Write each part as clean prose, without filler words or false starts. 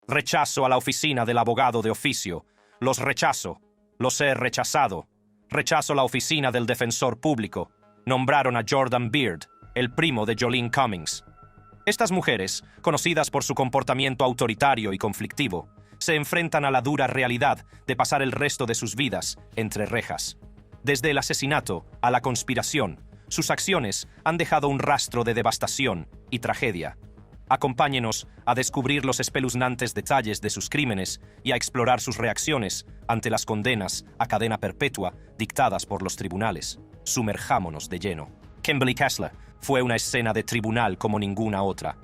Rechazo a la oficina del abogado de oficio. Los rechazo. Los he rechazado. Rechazo la oficina del defensor público. Nombraron a Jordan Beard, el primo de Jolene Cummings. Estas mujeres, conocidas por su comportamiento autoritario y conflictivo, se enfrentan a la dura realidad de pasar el resto de sus vidas entre rejas. Desde el asesinato a la conspiración, sus acciones han dejado un rastro de devastación y tragedia. Acompáñenos a descubrir los espeluznantes detalles de sus crímenes y a explorar sus reacciones ante las condenas a cadena perpetua dictadas por los tribunales. Sumerjámonos de lleno. Kimberly Kessler fue una escena de tribunal como ninguna otra.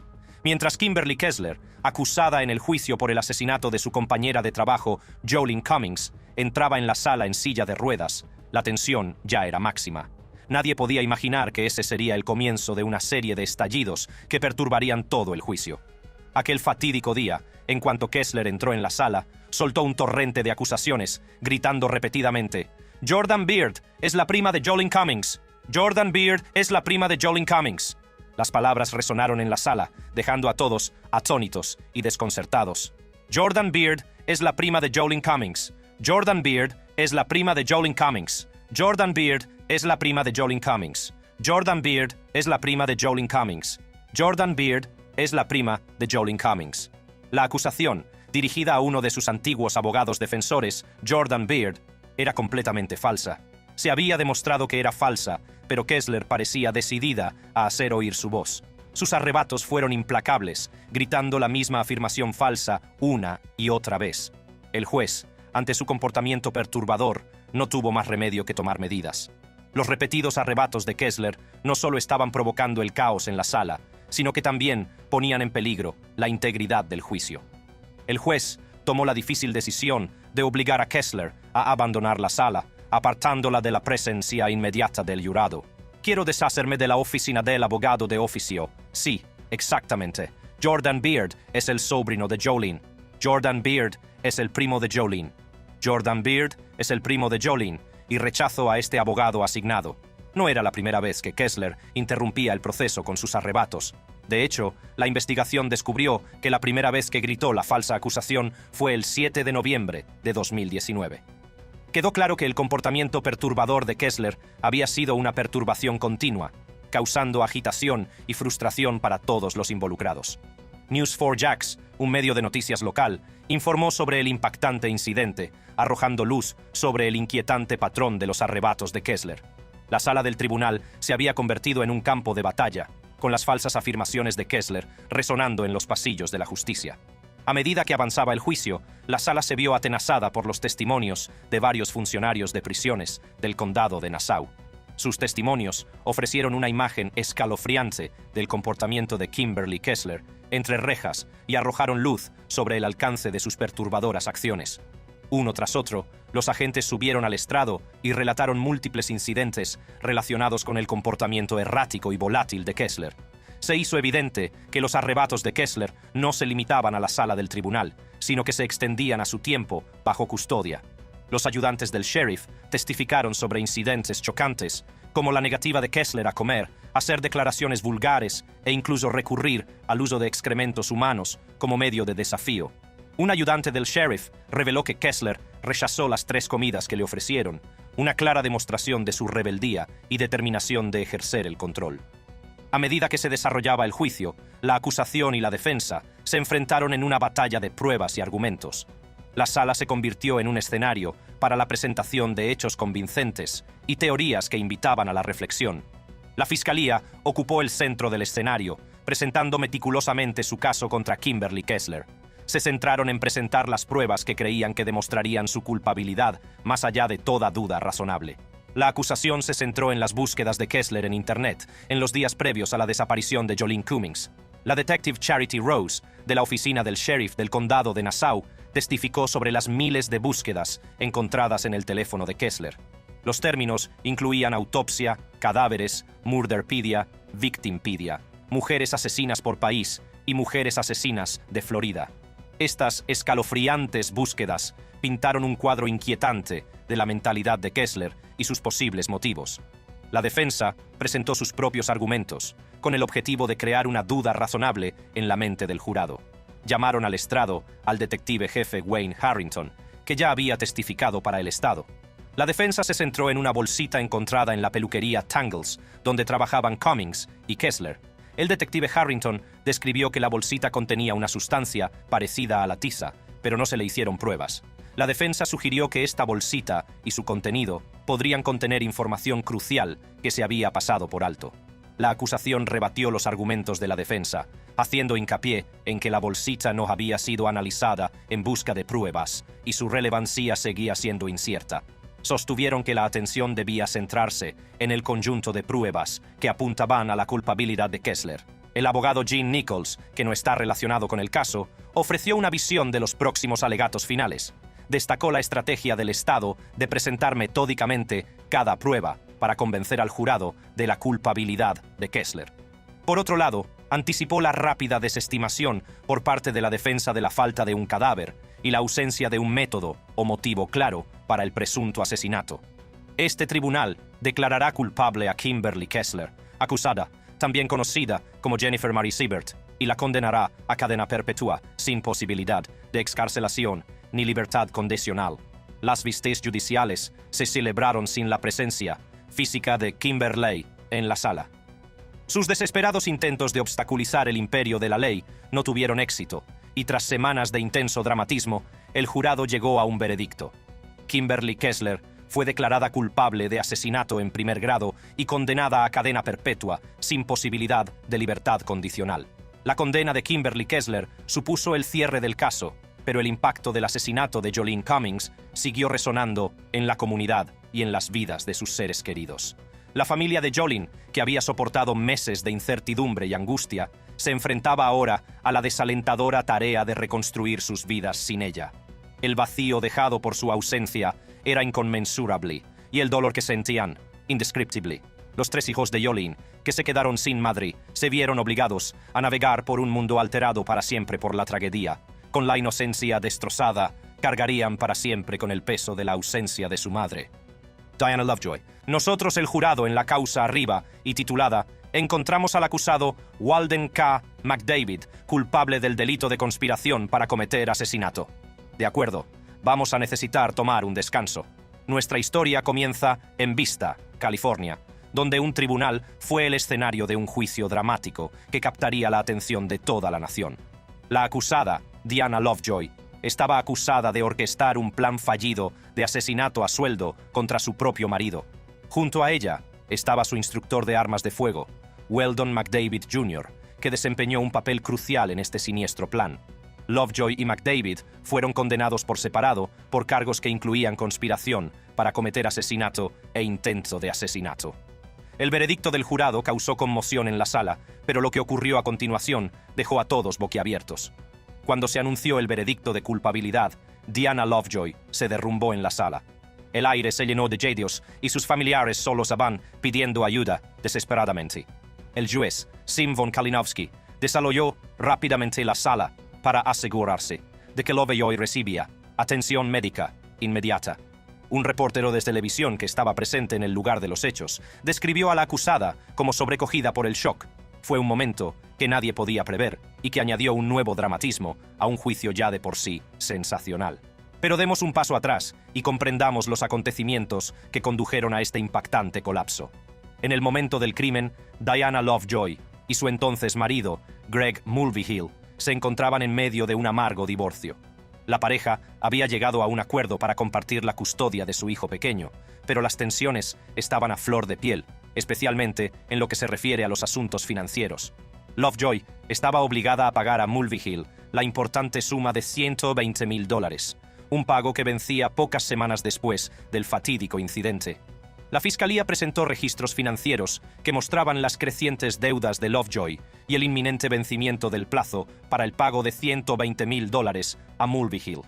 Mientras Kimberly Kessler, acusada en el juicio por el asesinato de su compañera de trabajo, Jolene Cummings, entraba en la sala en silla de ruedas, la tensión ya era máxima. Nadie podía imaginar que ese sería el comienzo de una serie de estallidos que perturbarían todo el juicio. Aquel fatídico día, en cuanto Kessler entró en la sala, soltó un torrente de acusaciones, gritando repetidamente: «Jordan Beard es la prima de Jolene Cummings. Jordan Beard es la prima de Jolene Cummings». Las palabras resonaron en la sala, dejando a todos atónitos y desconcertados. «Jordan Beard es la prima de Jolene Cummings. Jordan Beard es la prima de Jolene Cummings. Jordan Beard es la prima de Jolene Cummings. Jordan Beard es la prima de Jolene Cummings. Jordan Beard es la prima de Jolene Cummings». La acusación, dirigida a uno de sus antiguos abogados defensores, Jordan Beard, era completamente falsa. Se había demostrado que era falsa, pero Kessler parecía decidida a hacer oír su voz. Sus arrebatos fueron implacables, gritando la misma afirmación falsa una y otra vez. El juez, ante su comportamiento perturbador, no tuvo más remedio que tomar medidas. Los repetidos arrebatos de Kessler no solo estaban provocando el caos en la sala, sino que también ponían en peligro la integridad del juicio. El juez tomó la difícil decisión de obligar a Kessler a abandonar la sala, apartándola de la presencia inmediata del jurado. «Quiero deshacerme de la oficina del abogado de oficio». Sí, exactamente. Jordan Beard es el sobrino de Jolene. Jordan Beard es el primo de Jolene. Jordan Beard es el primo de Jolene y rechazo a este abogado asignado. No era la primera vez que Kessler interrumpía el proceso con sus arrebatos. De hecho, la investigación descubrió que la primera vez que gritó la falsa acusación fue el 7 de noviembre de 2019. Quedó claro que el comportamiento perturbador de Kessler había sido una perturbación continua, causando agitación y frustración para todos los involucrados. News4Jax, un medio de noticias local, informó sobre el impactante incidente, arrojando luz sobre el inquietante patrón de los arrebatos de Kessler. La sala del tribunal se había convertido en un campo de batalla, con las falsas afirmaciones de Kessler resonando en los pasillos de la justicia. A medida que avanzaba el juicio, la sala se vio atenazada por los testimonios de varios funcionarios de prisiones del condado de Nassau. Sus testimonios ofrecieron una imagen escalofriante del comportamiento de Kimberly Kessler entre rejas y arrojaron luz sobre el alcance de sus perturbadoras acciones. Uno tras otro, los agentes subieron al estrado y relataron múltiples incidentes relacionados con el comportamiento errático y volátil de Kessler. Se hizo evidente que los arrebatos de Kessler no se limitaban a la sala del tribunal, sino que se extendían a su tiempo bajo custodia. Los ayudantes del sheriff testificaron sobre incidentes chocantes, como la negativa de Kessler a comer, hacer declaraciones vulgares e incluso recurrir al uso de excrementos humanos como medio de desafío. Un ayudante del sheriff reveló que Kessler rechazó las 3 comidas que le ofrecieron, una clara demostración de su rebeldía y determinación de ejercer el control. A medida que se desarrollaba el juicio, la acusación y la defensa se enfrentaron en una batalla de pruebas y argumentos. La sala se convirtió en un escenario para la presentación de hechos convincentes y teorías que invitaban a la reflexión. La fiscalía ocupó el centro del escenario, presentando meticulosamente su caso contra Kimberly Kessler. Se centraron en presentar las pruebas que creían que demostrarían su culpabilidad, más allá de toda duda razonable. La acusación se centró en las búsquedas de Kessler en Internet en los días previos a la desaparición de Jolene Cummings. La detective Charity Rose, de la oficina del sheriff del condado de Nassau, testificó sobre las miles de búsquedas encontradas en el teléfono de Kessler. Los términos incluían autopsia, cadáveres, murderpedia, victimpedia, mujeres asesinas por país y mujeres asesinas de Florida. Estas escalofriantes búsquedas pintaron un cuadro inquietante de la mentalidad de Kessler y sus posibles motivos. La defensa presentó sus propios argumentos, con el objetivo de crear una duda razonable en la mente del jurado. llamaron al estrado al detective jefe Wayne Harrington, que ya había testificado para el Estado. La defensa se centró en una bolsita encontrada en la peluquería Tangles, donde trabajaban Cummings y Kessler. El detective Harrington describió que la bolsita contenía una sustancia parecida a la tiza, pero no se le hicieron pruebas. La defensa sugirió que esta bolsita y su contenido podrían contener información crucial que se había pasado por alto. La acusación rebatió los argumentos de la defensa, haciendo hincapié en que la bolsita no había sido analizada en busca de pruebas y su relevancia seguía siendo incierta. Sostuvieron que la atención debía centrarse en el conjunto de pruebas que apuntaban a la culpabilidad de Kessler. El abogado Gene Nichols, que no está relacionado con el caso, ofreció una visión de los próximos alegatos finales. Destacó la estrategia del Estado de presentar metódicamente cada prueba para convencer al jurado de la culpabilidad de Kessler. Por otro lado, anticipó la rápida desestimación por parte de la defensa de la falta de un cadáver y la ausencia de un método o motivo claro para el presunto asesinato. Este tribunal declarará culpable a Kimberly Kessler, acusada, también conocida como Jennifer Marie Siebert, y la condenará a cadena perpetua sin posibilidad de excarcelación ni libertad condicional. Las vistas judiciales se celebraron sin la presencia física de Kimberly en la sala. Sus desesperados intentos de obstaculizar el imperio de la ley no tuvieron éxito, y tras semanas de intenso dramatismo, el jurado llegó a un veredicto. Kimberly Kessler fue declarada culpable de asesinato en primer grado y condenada a cadena perpetua, sin posibilidad de libertad condicional. La condena de Kimberly Kessler supuso el cierre del caso, pero el impacto del asesinato de Jolene Cummings siguió resonando en la comunidad y en las vidas de sus seres queridos. La familia de Jolene, que había soportado meses de incertidumbre y angustia, se enfrentaba ahora a la desalentadora tarea de reconstruir sus vidas sin ella. El vacío dejado por su ausencia era inconmensurable, y el dolor que sentían, indescriptible. Los 3 hijos de Jolene, que se quedaron sin madre, se vieron obligados a navegar por un mundo alterado para siempre por la tragedia. Con la inocencia destrozada, cargarían para siempre con el peso de la ausencia de su madre. Diana Lovejoy. Nosotros, el jurado en la causa arriba y titulada, encontramos al acusado Walden K. McDavid culpable del delito de conspiración para cometer asesinato. De acuerdo, vamos a necesitar tomar un descanso. Nuestra historia comienza en Vista, California, donde un tribunal fue el escenario de un juicio dramático que captaría la atención de toda la nación. La acusada, Diana Lovejoy, estaba acusada de orquestar un plan fallido de asesinato a sueldo contra su propio marido. Junto a ella estaba su instructor de armas de fuego, Weldon McDavid Jr., que desempeñó un papel crucial en este siniestro plan. Lovejoy y McDavid fueron condenados por separado por cargos que incluían conspiración para cometer asesinato e intento de asesinato. El veredicto del jurado causó conmoción en la sala, pero lo que ocurrió a continuación dejó a todos boquiabiertos. Cuando se anunció el veredicto de culpabilidad, Diana Lovejoy se derrumbó en la sala. El aire se llenó de jedios y sus familiares solo estaban pidiendo ayuda desesperadamente. El juez, Sim von Kalinowski, desaloyó rápidamente la sala para asegurarse de que Lovejoy recibía atención médica inmediata. Un reportero de televisión que estaba presente en el lugar de los hechos describió a la acusada como sobrecogida por el shock. Fue un momento que nadie podía prever y que añadió un nuevo dramatismo a un juicio ya de por sí sensacional. Pero demos un paso atrás y comprendamos los acontecimientos que condujeron a este impactante colapso. En el momento del crimen, Diana Lovejoy y su entonces marido, Greg Mulvihill, se encontraban en medio de un amargo divorcio. La pareja había llegado a un acuerdo para compartir la custodia de su hijo pequeño, pero las tensiones estaban a flor de piel, especialmente en lo que se refiere a los asuntos financieros. Lovejoy estaba obligada a pagar a Mulvihill la importante suma de $120,000, un pago que vencía pocas semanas después del fatídico incidente. La fiscalía presentó registros financieros que mostraban las crecientes deudas de Lovejoy y el inminente vencimiento del plazo para el pago de $120,000 a Mulvihill.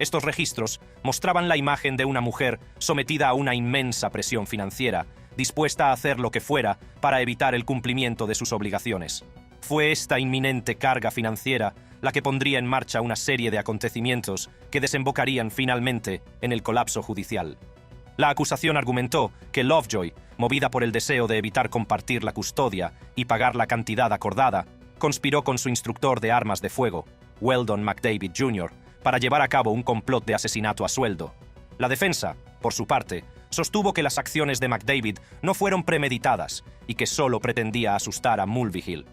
Estos registros mostraban la imagen de una mujer sometida a una inmensa presión financiera, dispuesta a hacer lo que fuera para evitar el cumplimiento de sus obligaciones. Fue esta inminente carga financiera la que pondría en marcha una serie de acontecimientos que desembocarían finalmente en el colapso judicial. La acusación argumentó que Lovejoy, movida por el deseo de evitar compartir la custodia y pagar la cantidad acordada, conspiró con su instructor de armas de fuego, Weldon McDavid Jr., para llevar a cabo un complot de asesinato a sueldo. La defensa, por su parte, sostuvo que las acciones de McDavid no fueron premeditadas y que solo pretendía asustar a Mulvihill.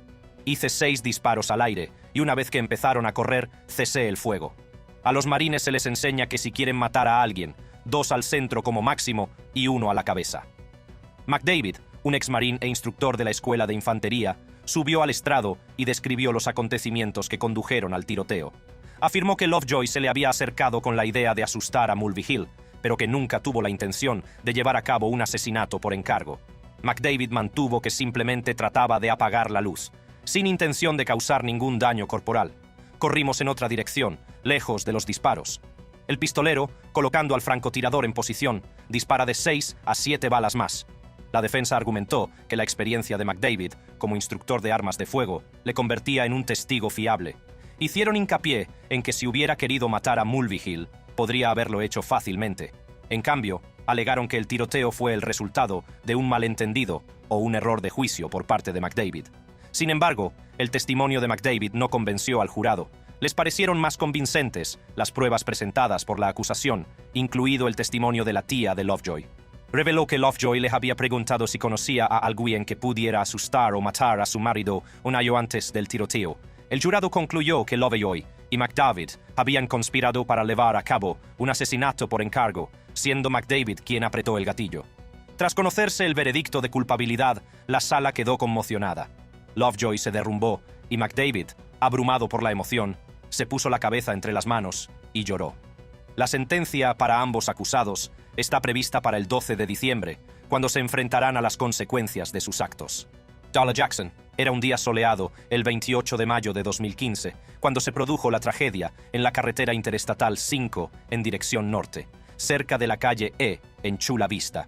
Hice 6 disparos al aire y una vez que empezaron a correr, cesé el fuego. A los marines se les enseña que si quieren matar a alguien, 2 al centro como máximo y 1 a la cabeza. McDavid, un exmarín e instructor de la escuela de infantería, subió al estrado y describió los acontecimientos que condujeron al tiroteo. Afirmó que Lovejoy se le había acercado con la idea de asustar a Mulvihill, pero que nunca tuvo la intención de llevar a cabo un asesinato por encargo. McDavid mantuvo que simplemente trataba de apagar la luz, sin intención de causar ningún daño corporal. Corrimos en otra dirección, lejos de los disparos. El pistolero, colocando al francotirador en posición, dispara de 6 a 7 balas más. La defensa argumentó que la experiencia de McDavid, como instructor de armas de fuego, le convertía en un testigo fiable. Hicieron hincapié en que si hubiera querido matar a Mulvihill, podría haberlo hecho fácilmente. En cambio, alegaron que el tiroteo fue el resultado de un malentendido o un error de juicio por parte de McDavid. Sin embargo, el testimonio de McDavid no convenció al jurado. Les parecieron más convincentes las pruebas presentadas por la acusación, incluido el testimonio de la tía de Lovejoy. Reveló que Lovejoy le había preguntado si conocía a alguien que pudiera asustar o matar a su marido un año antes del tiroteo. El jurado concluyó que Lovejoy y McDavid habían conspirado para llevar a cabo un asesinato por encargo, siendo McDavid quien apretó el gatillo. Tras conocerse el veredicto de culpabilidad, la sala quedó conmocionada. Lovejoy se derrumbó y McDavid, abrumado por la emoción, se puso la cabeza entre las manos y lloró. La sentencia para ambos acusados está prevista para el 12 de diciembre, cuando se enfrentarán a las consecuencias de sus actos. Darla Jackson. Era un día soleado, el 28 de mayo de 2015, cuando se produjo la tragedia en la carretera interestatal 5 en dirección norte, cerca de la calle E, en Chula Vista.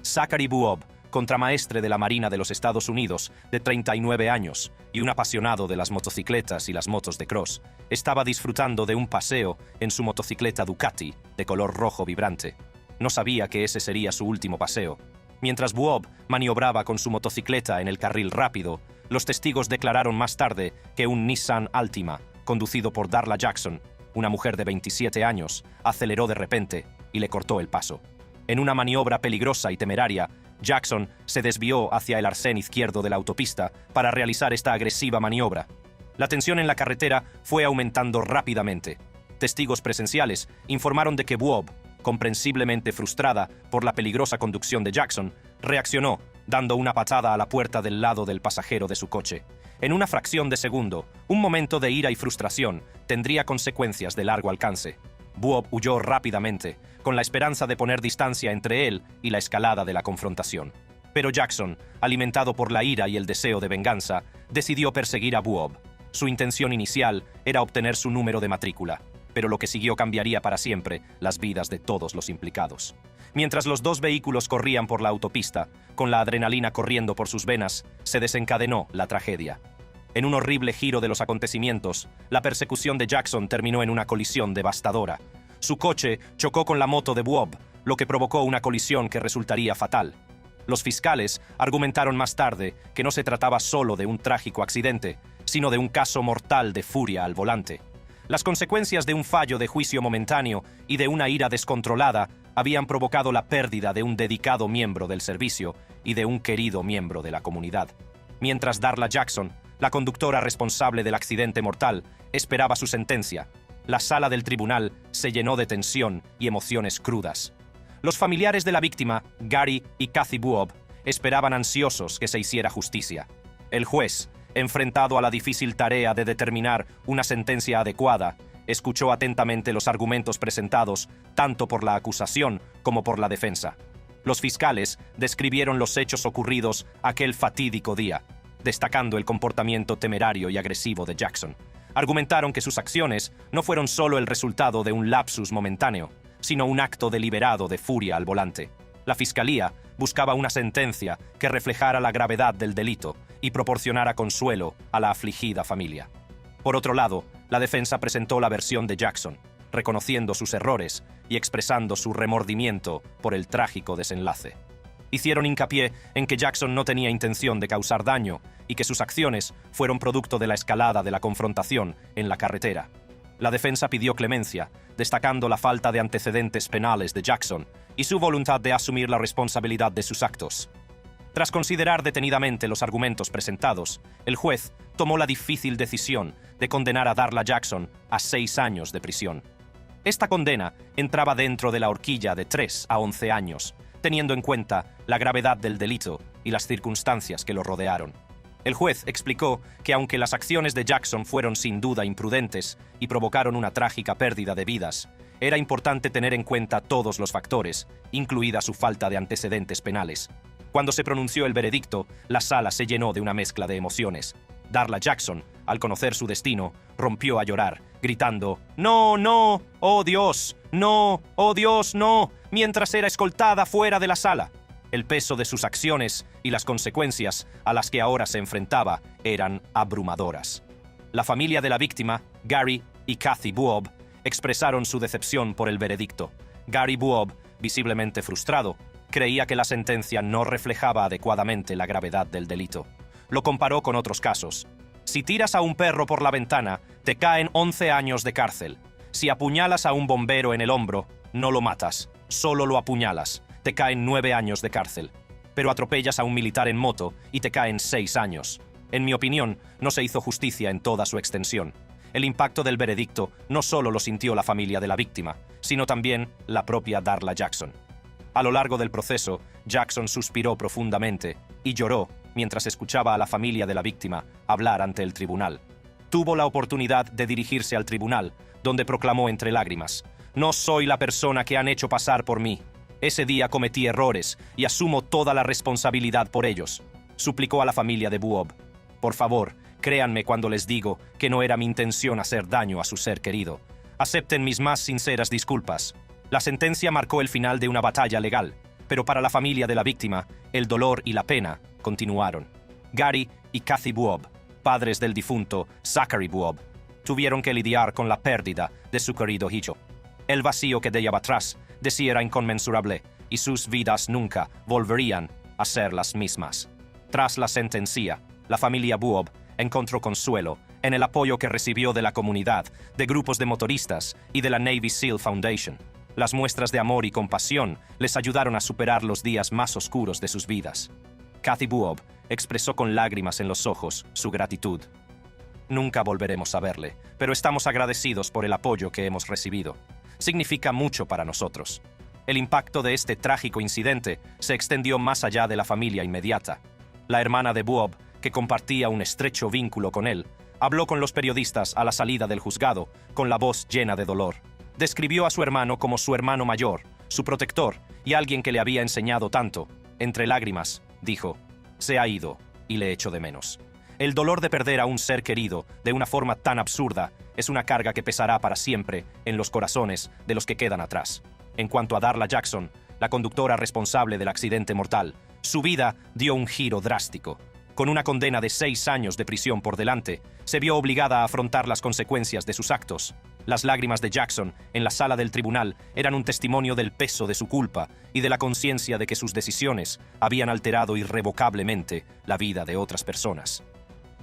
Zachary Buob, contramaestre de la Marina de los Estados Unidos, de 39 años, y un apasionado de las motocicletas y las motos de cross, estaba disfrutando de un paseo en su motocicleta Ducati, de color rojo vibrante. No sabía que ese sería su último paseo. Mientras Buob maniobraba con su motocicleta en el carril rápido, los testigos declararon más tarde que un Nissan Altima, conducido por Darla Jackson, una mujer de 27 años, aceleró de repente y le cortó el paso. En una maniobra peligrosa y temeraria, Jackson se desvió hacia el arcén izquierdo de la autopista para realizar esta agresiva maniobra. La tensión en la carretera fue aumentando rápidamente. Testigos presenciales informaron de que Buob, comprensiblemente frustrada por la peligrosa conducción de Jackson, reaccionó, dando una patada a la puerta del lado del pasajero de su coche. En una fracción de segundo, un momento de ira y frustración tendría consecuencias de largo alcance. Buob huyó rápidamente, con la esperanza de poner distancia entre él y la escalada de la confrontación. Pero Jackson, alimentado por la ira y el deseo de venganza, decidió perseguir a Buob. Su intención inicial era obtener su número de matrícula, pero lo que siguió cambiaría para siempre las vidas de todos los implicados. Mientras los dos vehículos corrían por la autopista, con la adrenalina corriendo por sus venas, se desencadenó la tragedia. En un horrible giro de los acontecimientos, la persecución de Jackson terminó en una colisión devastadora. Su coche chocó con la moto de Buob, lo que provocó una colisión que resultaría fatal. Los fiscales argumentaron más tarde que no se trataba solo de un trágico accidente, sino de un caso mortal de furia al volante. Las consecuencias de un fallo de juicio momentáneo y de una ira descontrolada habían provocado la pérdida de un dedicado miembro del servicio y de un querido miembro de la comunidad. Mientras Darla Jackson, la conductora responsable del accidente mortal, esperaba su sentencia, la sala del tribunal se llenó de tensión y emociones crudas. Los familiares de la víctima, Gary y Kathy Buob, esperaban ansiosos que se hiciera justicia. El juez, enfrentado a la difícil tarea de determinar una sentencia adecuada, escuchó atentamente los argumentos presentados tanto por la acusación como por la defensa. Los fiscales describieron los hechos ocurridos aquel fatídico día, destacando el comportamiento temerario y agresivo de Jackson. Argumentaron que sus acciones no fueron solo el resultado de un lapsus momentáneo, sino un acto deliberado de furia al volante. La fiscalía buscaba una sentencia que reflejara la gravedad del delito y proporcionara consuelo a la afligida familia. Por otro lado, la defensa presentó la versión de Jackson, reconociendo sus errores y expresando su remordimiento por el trágico desenlace. Hicieron hincapié en que Jackson no tenía intención de causar daño y que sus acciones fueron producto de la escalada de la confrontación en la carretera. La defensa pidió clemencia, destacando la falta de antecedentes penales de Jackson y su voluntad de asumir la responsabilidad de sus actos. Tras considerar detenidamente los argumentos presentados, el juez tomó la difícil decisión de condenar a Darla Jackson a 6 años de prisión. Esta condena entraba dentro de la horquilla de 3 a 11 años, teniendo en cuenta la gravedad del delito y las circunstancias que lo rodearon. El juez explicó que aunque las acciones de Jackson fueron sin duda imprudentes y provocaron una trágica pérdida de vidas, era importante tener en cuenta todos los factores, incluida su falta de antecedentes penales. Cuando se pronunció el veredicto, la sala se llenó de una mezcla de emociones. Darla Jackson, al conocer su destino, rompió a llorar, gritando «¡No, no! ¡Oh Dios! ¡No! ¡Oh Dios, no!», mientras era escoltada fuera de la sala. El peso de sus acciones y las consecuencias a las que ahora se enfrentaba eran abrumadoras. La familia de la víctima, Gary y Kathy Buob, expresaron su decepción por el veredicto. Gary Buob, visiblemente frustrado, creía que la sentencia no reflejaba adecuadamente la gravedad del delito. Lo comparó con otros casos. Si tiras a un perro por la ventana, te caen 11 años de cárcel. Si apuñalas a un bombero en el hombro, no lo matas, solo lo apuñalas. Te caen 9 años de cárcel. Pero atropellas a un militar en moto y te caen 6 años. En mi opinión, no se hizo justicia en toda su extensión. El impacto del veredicto no solo lo sintió la familia de la víctima, sino también la propia Darla Jackson. A lo largo del proceso, Jackson suspiró profundamente y lloró mientras escuchaba a la familia de la víctima hablar ante el tribunal. Tuvo la oportunidad de dirigirse al tribunal, donde proclamó entre lágrimas: «No soy la persona que han hecho pasar por mí. Ese día cometí errores y asumo toda la responsabilidad por ellos», suplicó a la familia de Buob. «Por favor, créanme cuando les digo que no era mi intención hacer daño a su ser querido. Acepten mis más sinceras disculpas». La sentencia marcó el final de una batalla legal, pero para la familia de la víctima, el dolor y la pena continuaron. Gary y Kathy Buob, padres del difunto Zachary Buob, tuvieron que lidiar con la pérdida de su querido hijo. El vacío que dejaba atrás de sí era inconmensurable y sus vidas nunca volverían a ser las mismas. Tras la sentencia, la familia Buob encontró consuelo en el apoyo que recibió de la comunidad, de grupos de motoristas y de la Navy SEAL Foundation. Las muestras de amor y compasión les ayudaron a superar los días más oscuros de sus vidas. Kathy Buob expresó con lágrimas en los ojos su gratitud. «Nunca volveremos a verle, pero estamos agradecidos por el apoyo que hemos recibido. Significa mucho para nosotros». El impacto de este trágico incidente se extendió más allá de la familia inmediata. La hermana de Buob, que compartía un estrecho vínculo con él, habló con los periodistas a la salida del juzgado, con la voz llena de dolor. Describió a su hermano como su hermano mayor, su protector y alguien que le había enseñado tanto. Entre lágrimas, dijo: «Se ha ido y le echo de menos». El dolor de perder a un ser querido de una forma tan absurda es una carga que pesará para siempre en los corazones de los que quedan atrás. En cuanto a Darla Jackson, la conductora responsable del accidente mortal, su vida dio un giro drástico. Con una condena de 6 años de prisión por delante, se vio obligada a afrontar las consecuencias de sus actos. Las lágrimas de Jackson en la sala del tribunal eran un testimonio del peso de su culpa y de la conciencia de que sus decisiones habían alterado irrevocablemente la vida de otras personas.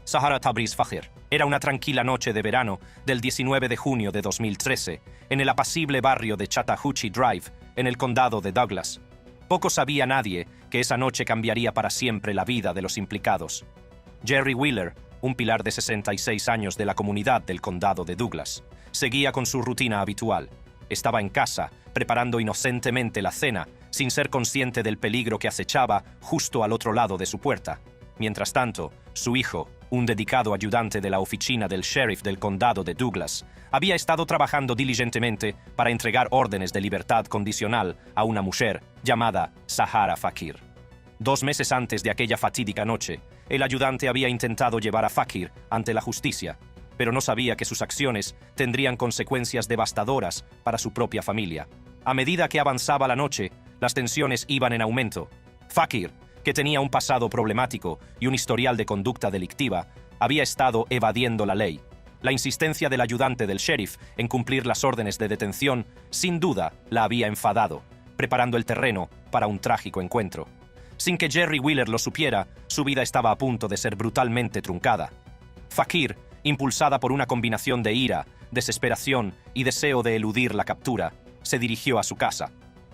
Sahara Tabriz Fakhir era una tranquila noche de verano del 19 de junio de 2013 en el apacible barrio de Chattahoochee Drive, en el condado de Douglas. Poco sabía nadie que esa noche cambiaría para siempre la vida de los implicados. Jerry Wheeler, un pilar de 66 años de la comunidad del condado de Douglas, seguía con su rutina habitual. Estaba en casa, preparando inocentemente la cena, sin ser consciente del peligro que acechaba justo al otro lado de su puerta. Mientras tanto, su hijo, un dedicado ayudante de la oficina del sheriff del condado de Douglas, había estado trabajando diligentemente para entregar órdenes de libertad condicional a una mujer llamada Sahara Fakhir. 2 meses antes de aquella fatídica noche, el ayudante había intentado llevar a Fakhir ante la justicia, pero no sabía que sus acciones tendrían consecuencias devastadoras para su propia familia. A medida que avanzaba la noche, las tensiones iban en aumento. Fakhir, que tenía un pasado problemático y un historial de conducta delictiva, había estado evadiendo la ley. La insistencia del ayudante del sheriff en cumplir las órdenes de detención, sin duda, la había enfadado, preparando el terreno para un trágico encuentro. Sin que Jerry Wheeler lo supiera, su vida estaba a punto de ser brutalmente truncada. Fakir, impulsada por una combinación de ira, desesperación y deseo de eludir la captura, se dirigió a su casa.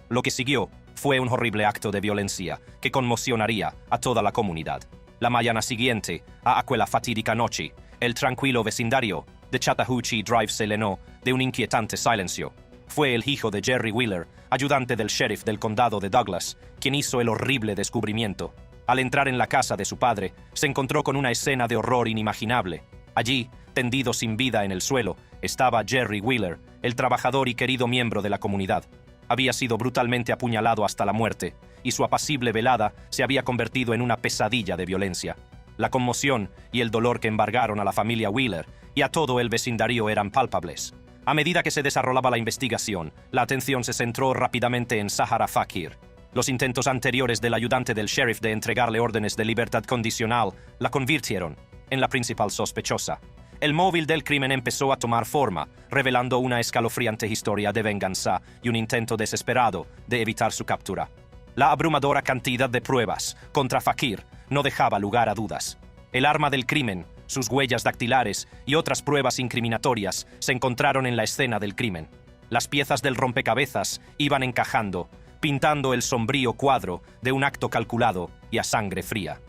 Lo que siguió fue un horrible acto de violencia que conmocionaría a toda la comunidad. La mañana siguiente, a aquella fatídica noche, el tranquilo vecindario de Chattahoochee Drive se llenó de un inquietante silencio. Fue el hijo de Jerry Wheeler, ayudante del sheriff del condado de Douglas, quien hizo el horrible descubrimiento. Al entrar en la casa de su padre, se encontró con una escena de horror inimaginable. Allí, tendido sin vida en el suelo, estaba Jerry Wheeler, el trabajador y querido miembro de la comunidad. Había sido brutalmente apuñalado hasta la muerte, y su apacible velada se había convertido en una pesadilla de violencia. La conmoción y el dolor que embargaron a la familia Wheeler y a todo el vecindario eran palpables. A medida que se desarrollaba la investigación, la atención se centró rápidamente en Zahara Fakir. Los intentos anteriores del ayudante del sheriff de entregarle órdenes de libertad condicional la convirtieron en la principal sospechosa. El móvil del crimen empezó a tomar forma, revelando una escalofriante historia de venganza y un intento desesperado de evitar su captura. La abrumadora cantidad de pruebas contra Fakir no dejaba lugar a dudas. El arma del crimen, sus huellas dactilares y otras pruebas incriminatorias se encontraron en la escena del crimen. Las piezas del rompecabezas iban encajando, pintando el sombrío cuadro de un acto calculado y a sangre fría.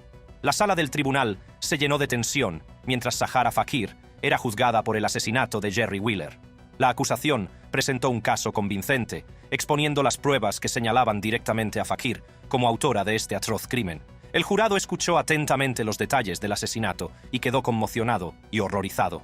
La sala del tribunal se llenó de tensión mientras Zahara Fakir era juzgada por el asesinato de Jerry Wheeler. La acusación presentó un caso convincente, exponiendo las pruebas que señalaban directamente a Fakir como autora de este atroz crimen. El jurado escuchó atentamente los detalles del asesinato y quedó conmocionado y horrorizado.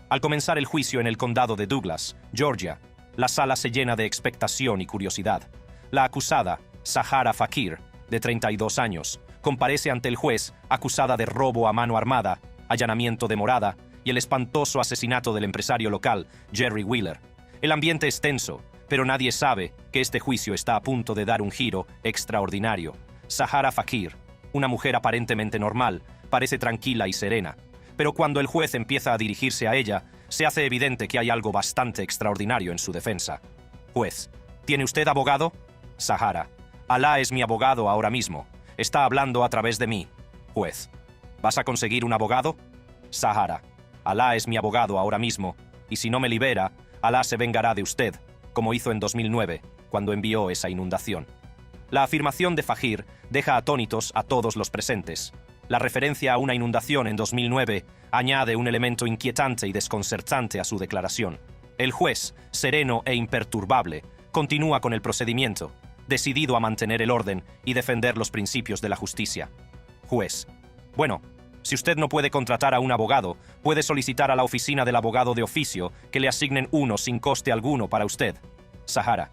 Al comenzar el juicio en el condado de Douglas, Georgia, la sala se llena de expectación y curiosidad. La acusada, Zahara Fakir, de 32 años, comparece ante el juez acusada de robo a mano armada, allanamiento de morada y el espantoso asesinato del empresario local, Jerry Wheeler. El ambiente es tenso, pero nadie sabe que este juicio está a punto de dar un giro extraordinario. Zahara Fakir, una mujer aparentemente normal, parece tranquila y serena, pero cuando el juez empieza a dirigirse a ella, se hace evidente que hay algo bastante extraordinario en su defensa. Juez, ¿tiene usted abogado? Zahara, Alá es mi abogado ahora mismo. Está hablando a través de mí. Juez, ¿vas a conseguir un abogado? Zahara, Alá es mi abogado ahora mismo, y si no me libera, Alá se vengará de usted, como hizo en 2009, cuando envió esa inundación. La afirmación de Fakir deja atónitos a todos los presentes. La referencia a una inundación en 2009 añade un elemento inquietante y desconcertante a su declaración. El juez, sereno e imperturbable, continúa con el procedimiento, decidido a mantener el orden y defender los principios de la justicia. Juez, bueno, si usted no puede contratar a un abogado, puede solicitar a la oficina del abogado de oficio que le asignen uno sin coste alguno para usted. Zahara,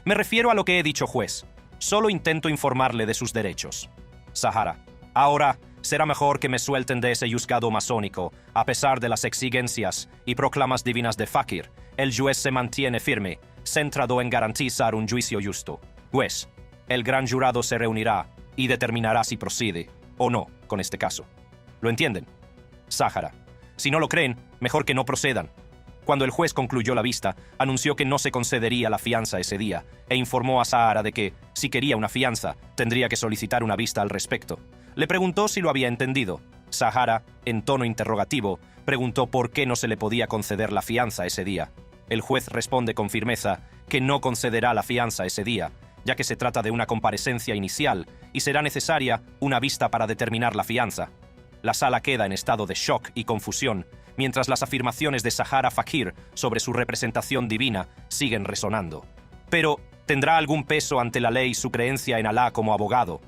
me refiero a lo que he dicho, juez. Solo intento informarle de sus derechos. Zahara, ahora será mejor que me suelten de ese juzgado masónico. A pesar de las exigencias y proclamas divinas de Fakir, el juez se mantiene firme, centrado en garantizar un juicio justo. Juez, el gran jurado se reunirá y determinará si procede o no con este caso. ¿Lo entienden? Zahara, si no lo creen, mejor que no procedan. Cuando el juez concluyó la vista, anunció que no se concedería la fianza ese día e informó a Zahara de que, si quería una fianza, tendría que solicitar una vista al respecto. Le preguntó si lo había entendido. Zahara, en tono interrogativo, preguntó por qué no se le podía conceder la fianza ese día. El juez responde con firmeza que no concederá la fianza ese día, ya que se trata de una comparecencia inicial y será necesaria una vista para determinar la fianza. La sala queda en estado de shock y confusión, mientras las afirmaciones de Zahara Fakir sobre su representación divina siguen resonando. Pero, ¿tendrá algún peso ante la ley su creencia en Alá como abogado?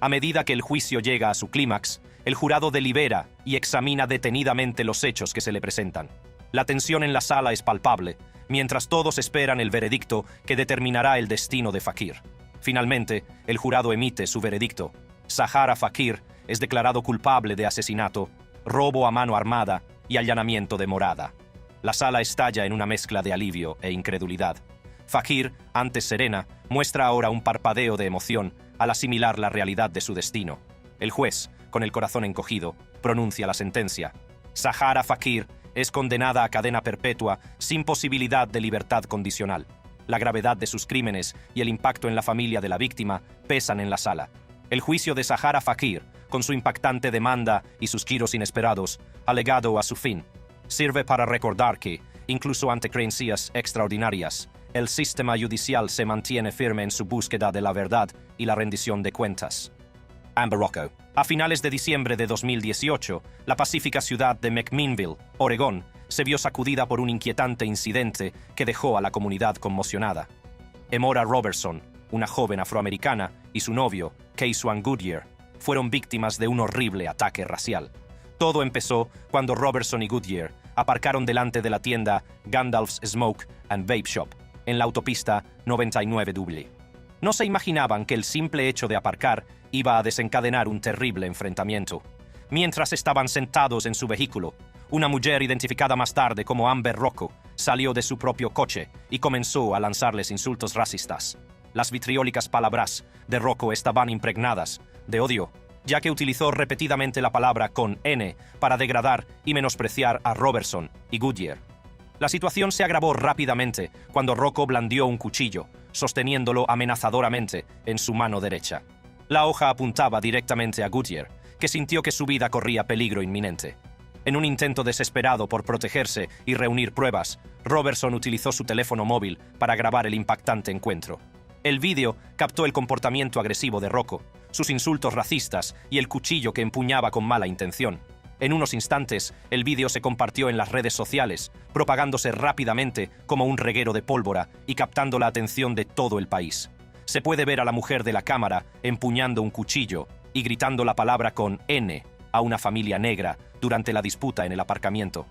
A medida que el juicio llega a su clímax, el jurado delibera y examina detenidamente los hechos que se le presentan. La tensión en la sala es palpable, mientras todos esperan el veredicto que determinará el destino de Fakir. Finalmente, el jurado emite su veredicto. Zahara Fakir es declarado culpable de asesinato, robo a mano armada y allanamiento de morada. La sala estalla en una mezcla de alivio e incredulidad. Fakir, antes serena, muestra ahora un parpadeo de emoción al asimilar la realidad de su destino. El juez, con el corazón encogido, pronuncia la sentencia. Zahara Fakir es condenada a cadena perpetua sin posibilidad de libertad condicional. La gravedad de sus crímenes y el impacto en la familia de la víctima pesan en la sala. El juicio de Zahara Fakir, con su impactante demanda y sus giros inesperados, ha llegado a su fin. Sirve para recordar que, incluso ante creencias extraordinarias, el sistema judicial se mantiene firme en su búsqueda de la verdad y la rendición de cuentas. Amber Rocco. A finales de diciembre de 2018, la pacífica ciudad de McMinnville, Oregón, se vio sacudida por un inquietante incidente que dejó a la comunidad conmocionada. Emora Robertson, una joven afroamericana, y su novio, Keyswan Goodyear, fueron víctimas de un horrible ataque racial. Todo empezó cuando Robertson y Goodyear aparcaron delante de la tienda Gandalf's Smoke and Vape Shop, en la autopista 99W. No se imaginaban que el simple hecho de aparcar iba a desencadenar un terrible enfrentamiento. Mientras estaban sentados en su vehículo, una mujer identificada más tarde como Amber Rocco salió de su propio coche y comenzó a lanzarles insultos racistas. Las vitriólicas palabras de Rocco estaban impregnadas de odio, ya que utilizó repetidamente la palabra con N para degradar y menospreciar a Robertson y Goodyear. La situación se agravó rápidamente cuando Rocco blandió un cuchillo, sosteniéndolo amenazadoramente en su mano derecha. La hoja apuntaba directamente a Goodyear, que sintió que su vida corría peligro inminente. En un intento desesperado por protegerse y reunir pruebas, Robertson utilizó su teléfono móvil para grabar el impactante encuentro. El vídeo captó el comportamiento agresivo de Rocco, sus insultos racistas y el cuchillo que empuñaba con mala intención. En unos instantes, el vídeo se compartió en las redes sociales, propagándose rápidamente como un reguero de pólvora y captando la atención de todo el país. Se puede ver a la mujer de la cámara empuñando un cuchillo y gritando la palabra con N a una familia negra durante la disputa en el aparcamiento.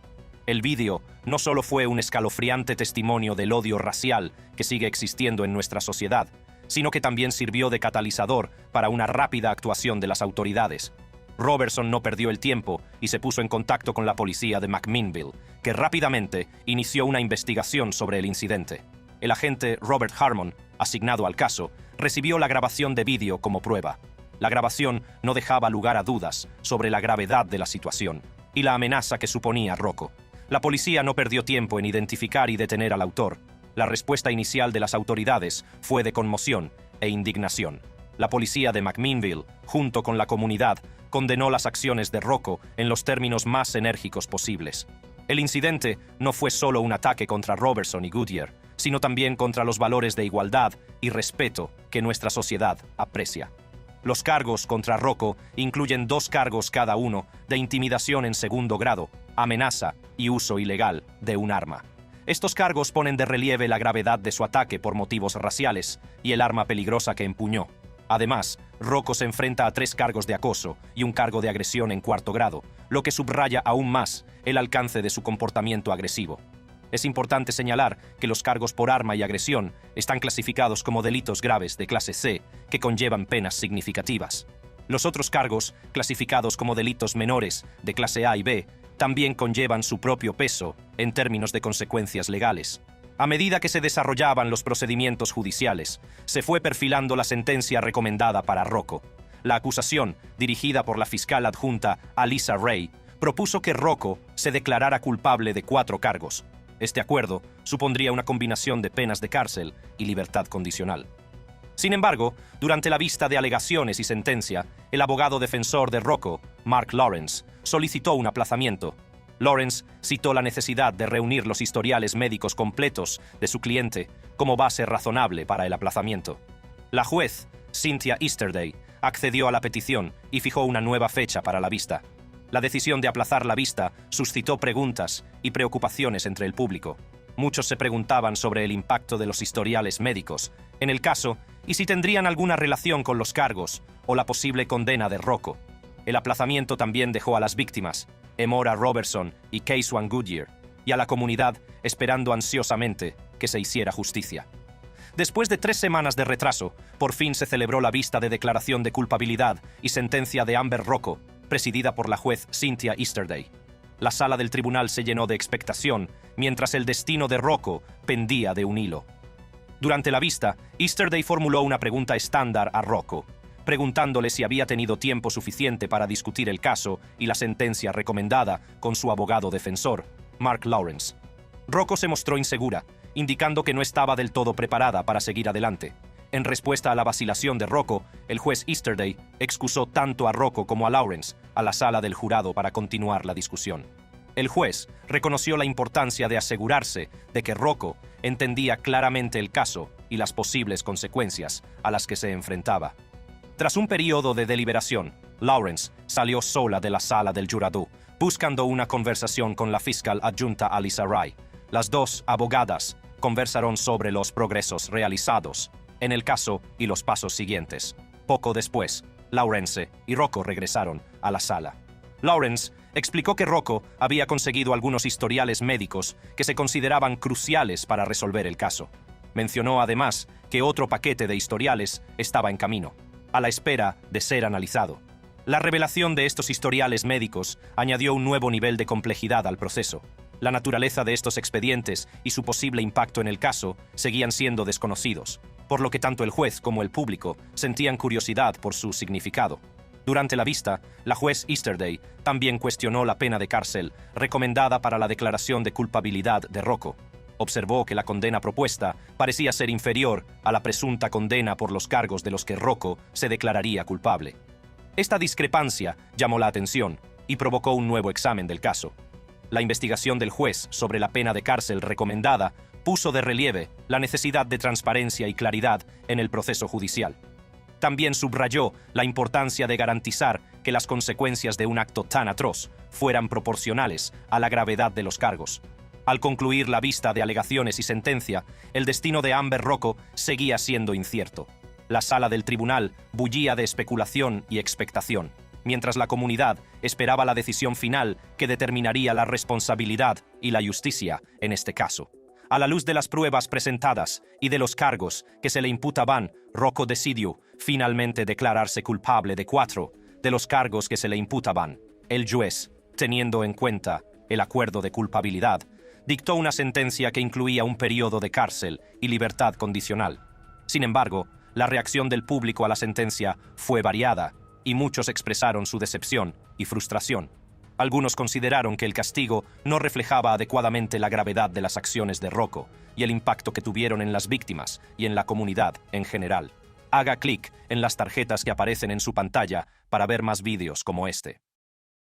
El vídeo no solo fue un escalofriante testimonio del odio racial que sigue existiendo en nuestra sociedad, sino que también sirvió de catalizador para una rápida actuación de las autoridades. Robertson no perdió el tiempo y se puso en contacto con la policía de McMinnville, que rápidamente inició una investigación sobre el incidente. El agente Robert Harmon, asignado al caso, recibió la grabación de vídeo como prueba. La grabación no dejaba lugar a dudas sobre la gravedad de la situación y la amenaza que suponía Rocco. La policía no perdió tiempo en identificar y detener al autor. La respuesta inicial de las autoridades fue de conmoción e indignación. La policía de McMinnville, junto con la comunidad, condenó las acciones de Rocco en los términos más enérgicos posibles. El incidente no fue solo un ataque contra Robertson y Goodyear, sino también contra los valores de igualdad y respeto que nuestra sociedad aprecia. Los cargos contra Rocco incluyen 2 cargos cada uno de intimidación en segundo grado, amenaza y uso ilegal de un arma. Estos cargos ponen de relieve la gravedad de su ataque por motivos raciales y el arma peligrosa que empuñó. Además, Rocco se enfrenta a 3 cargos de acoso y un cargo de agresión en 4º grado, lo que subraya aún más el alcance de su comportamiento agresivo. Es importante señalar que los cargos por arma y agresión están clasificados como delitos graves de clase C, que conllevan penas significativas. Los otros cargos, clasificados como delitos menores de clase A y B, también conllevan su propio peso en términos de consecuencias legales. A medida que se desarrollaban los procedimientos judiciales, se fue perfilando la sentencia recomendada para Rocco. La acusación, dirigida por la fiscal adjunta Alyssa Ray, propuso que Rocco se declarara culpable de 4 cargos. Este acuerdo supondría una combinación de penas de cárcel y libertad condicional. Sin embargo, durante la vista de alegaciones y sentencia, el abogado defensor de Rocco, Mark Lawrence, solicitó un aplazamiento. Lawrence citó la necesidad de reunir los historiales médicos completos de su cliente como base razonable para el aplazamiento. La juez, Cynthia Easterday, accedió a la petición y fijó una nueva fecha para la vista. La decisión de aplazar la vista suscitó preguntas y preocupaciones entre el público. Muchos se preguntaban sobre el impacto de los historiales médicos en el caso y si tendrían alguna relación con los cargos o la posible condena de Rocco. El aplazamiento también dejó a las víctimas, Emora Robertson y Keyswan Goodyear, y a la comunidad esperando ansiosamente que se hiciera justicia. Después de 3 semanas de retraso, por fin se celebró la vista de declaración de culpabilidad y sentencia de Amber Rocco, presidida por la juez Cynthia Easterday. La sala del tribunal se llenó de expectación, mientras el destino de Rocco pendía de un hilo. Durante la vista, Easterday formuló una pregunta estándar a Rocco, preguntándole si había tenido tiempo suficiente para discutir el caso y la sentencia recomendada con su abogado defensor, Mark Lawrence. Rocco se mostró insegura, indicando que no estaba del todo preparada para seguir adelante. En respuesta a la vacilación de Rocco, el juez Easterday excusó tanto a Rocco como a Lawrence a la sala del jurado para continuar la discusión. El juez reconoció la importancia de asegurarse de que Rocco entendía claramente el caso y las posibles consecuencias a las que se enfrentaba. Tras un periodo de deliberación, Lawrence salió sola de la sala del jurado, buscando una conversación con la fiscal adjunta Alyssa Ray. Las dos abogadas conversaron sobre los progresos realizados en el caso y los pasos siguientes. Poco después, Lawrence y Rocco regresaron a la sala. Lawrence explicó que Rocco había conseguido algunos historiales médicos que se consideraban cruciales para resolver el caso. Mencionó además que otro paquete de historiales estaba en camino, a la espera de ser analizado. La revelación de estos historiales médicos añadió un nuevo nivel de complejidad al proceso. La naturaleza de estos expedientes y su posible impacto en el caso seguían siendo desconocidos, por lo que tanto el juez como el público sentían curiosidad por su significado. Durante la vista, la juez Easterday también cuestionó la pena de cárcel recomendada para la declaración de culpabilidad de Rocco. Observó que la condena propuesta parecía ser inferior a la presunta condena por los cargos de los que Rocco se declararía culpable. Esta discrepancia llamó la atención y provocó un nuevo examen del caso. La investigación del juez sobre la pena de cárcel recomendada puso de relieve la necesidad de transparencia y claridad en el proceso judicial. También subrayó la importancia de garantizar que las consecuencias de un acto tan atroz fueran proporcionales a la gravedad de los cargos. Al concluir la vista de alegaciones y sentencia, el destino de Amber Rocco seguía siendo incierto. La sala del tribunal bullía de especulación y expectación, mientras la comunidad esperaba la decisión final que determinaría la responsabilidad y la justicia en este caso. A la luz de las pruebas presentadas y de los cargos que se le imputaban, Rocco decidió finalmente declararse culpable de 4 de los cargos que se le imputaban. El juez, teniendo en cuenta el acuerdo de culpabilidad, dictó una sentencia que incluía un periodo de cárcel y libertad condicional. Sin embargo, la reacción del público a la sentencia fue variada y muchos expresaron su decepción y frustración. Algunos consideraron que el castigo no reflejaba adecuadamente la gravedad de las acciones de Rocco y el impacto que tuvieron en las víctimas y en la comunidad en general. Haga clic en las tarjetas que aparecen en su pantalla para ver más vídeos como este.